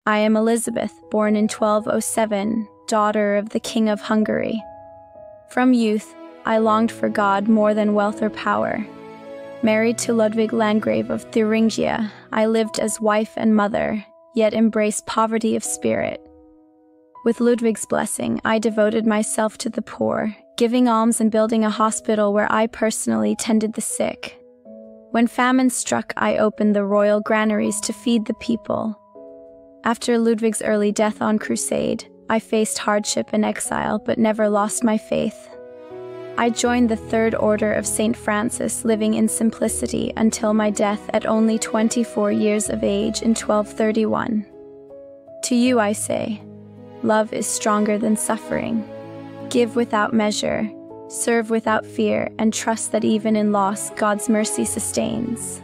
I am Elizabeth, born in 1207, daughter of the King of Hungary. From youth, I longed for God more than wealth or power. Married to Ludwig Landgrave of Thuringia, I lived as wife and mother, yet embraced poverty of spirit. With Ludwig's blessing, I devoted myself to the poor, giving alms and building a hospital where I personally tended the sick. When famine struck, I opened the royal granaries to feed the people. After Ludwig's early death on crusade, I faced hardship and exile but never lost my faith. I joined the Third Order of St. Francis, living in simplicity until my death at only 24 years of age in 1231. To you I say, love is stronger than suffering. Give without measure, serve without fear, and trust that even in loss, God's mercy sustains.